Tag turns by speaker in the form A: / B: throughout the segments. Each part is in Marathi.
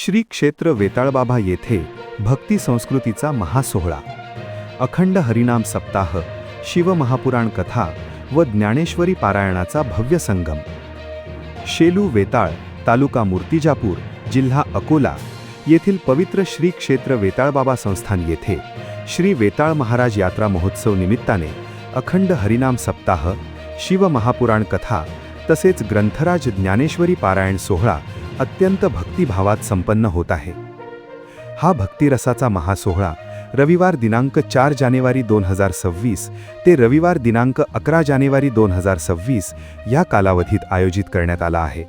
A: श्री क्षेत्र वेताळबाबा येथे भक्ती संस्कृतीचा महासोहळा, अखंड हरिनाम सप्ताह, शिवमहापुराण कथा व ज्ञानेश्वरी पारायणाचा भव्य संगम. शेलू वेताळ, तालुका मूर्तिजापूर, जिल्हा अकोला येथील पवित्र श्री क्षेत्र वेताळबाबा संस्थान येथे श्री वेताळ महाराज यात्रा महोत्सव निमित्ताने अखंड हरिनाम सप्ताह, शिवमहापुराण कथा तसेच ग्रंथराज ज्ञानेश्वरी पारायण सोहळा अत्यंत भक्तिभावात संपन्न होत आहे. हा भक्तिरसाचा महासोहळा रविवार दिनांक 4 जानेवारी 2026 ते रविवार दिनांक 11 जानेवारी 2026 या कालावधीत आयोजित करण्यात आला आहे.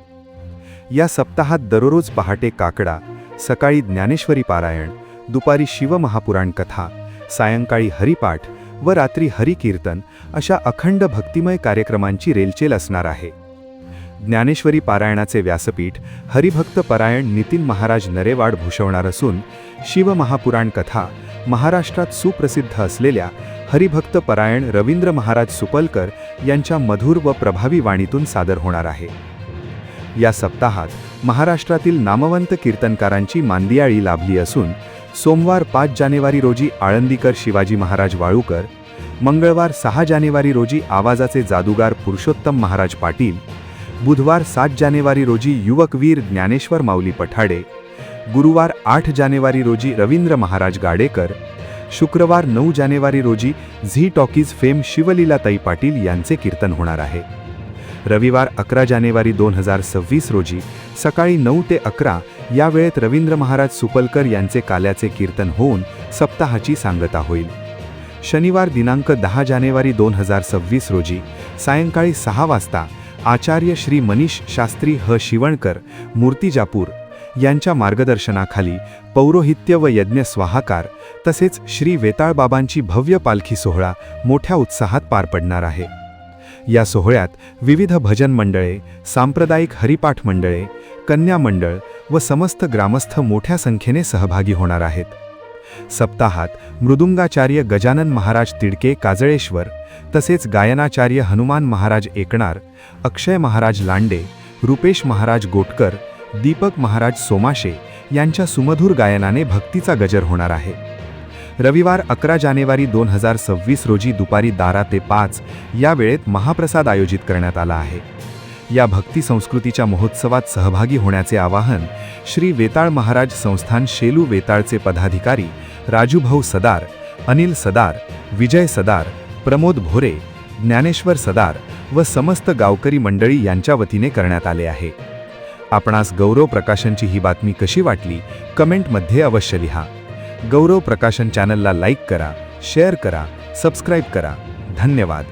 A: या सप्ताहात दररोज पहाटे काकडा, सकाळी ज्ञानेश्वरी पारायण, दुपारी शिवमहापुराण कथा, सायंकाळी हरिपाठ व रात्री हरिकीर्तन अशा अखंड भक्तिमय कार्यक्रमांची रेलचेल असणार आहे. ज्ञानेश्वरी पारायणाचे व्यासपीठ हरिभक्त परायण नितीन महाराज नरेवाड भूषवणार असून शिवमहापुराण कथा महाराष्ट्रात सुप्रसिद्ध असलेल्या हरिभक्त परायण रवींद्र महाराज सुपलकर यांच्या मधुर व प्रभावी वाणीतून सादर होणार आहे. या सप्ताहात महाराष्ट्रातील नामवंत कीर्तनकारांची मांदियाळी लाभली असून सोमवार 5 जानेवारी रोजी आळंदीकर शिवाजी महाराज वाळूकर, मंगळवार 6 जानेवारी रोजी आवाजाचे जादूगार पुरुषोत्तम महाराज पाटील, बुधवार 7 जानेवारी रोजी युवकवीर ज्ञानेश्वर माऊली पठाडे, गुरुवार 8 जानेवारी रोजी रवींद्र महाराज गाडेकर, शुक्रवार 9 जानेवारी रोजी झी टॉकीज फेम शिवलीलाताई पाटील यांचे कीर्तन होणार आहे. रविवार 11 जानेवारी 2026 रोजी सकाळी 9 ते 11 या वेळेत रवींद्र महाराज सुपलकर यांचे काल्याचे कीर्तन होऊन सप्ताहाची सांगता होईल. शनिवार दिनांक 10 जानेवारी 2026 रोजी सायंकाळी 6 वाजता आचार्य श्री मनीष शास्त्री ह शिवणकर, मूर्तिजापूर यांच्या मार्गदर्शनाखाली पौरोहित्य व यज्ञ स्वाहाकार तसेच श्री वेताळबाबांची भव्य पालखी सोहळा मोठ्या उत्साहात पार पडणार आहे. या सोहळ्यात विविध भजन मंडळे, सांप्रदायिक हरिपाठ मंडळे, कन्या मंडळ व समस्त ग्रामस्थ मोठ्या संख्येने सहभागी होणार आहेत. सप्ताहात मृदुंगाचार्य गजानन महाराज तिडके काजळेश्वर तसेच गायनाचार्य हनुमान महाराज एकणार, अक्षय महाराज लांडे, रुपेश महाराज गोटकर, दीपक महाराज सोमाशे यांच्या सुमधुर गायनाने भक्तीचा गजर होणार आहे. रविवार 11 जानेवारी 2026 रोजी दुपारी 12 ते 5 या वेळेत महाप्रसाद आयोजित करण्यात आला आहे. या भक्ती संस्कृतीच्या महोत्सवात सहभागी होण्याचे आवाहन श्री वेताळ महाराज संस्थान शेलू वेताळचे पदाधिकारी राजूभाऊ सदार, अनिल सदार, विजय सदार, प्रमोद भोरे, ज्ञानेश्वर सदार व समस्त गावकरी मंडळी यांच्या वतीने करण्यात आले आहे. आपणास गौरव प्रकाशनची ही बातमी कशी वाटली कमेंटमध्ये अवश्य लिहा. गौरव प्रकाशन चॅनलला लाईक करा, शेअर करा, सबस्क्राईब करा. धन्यवाद.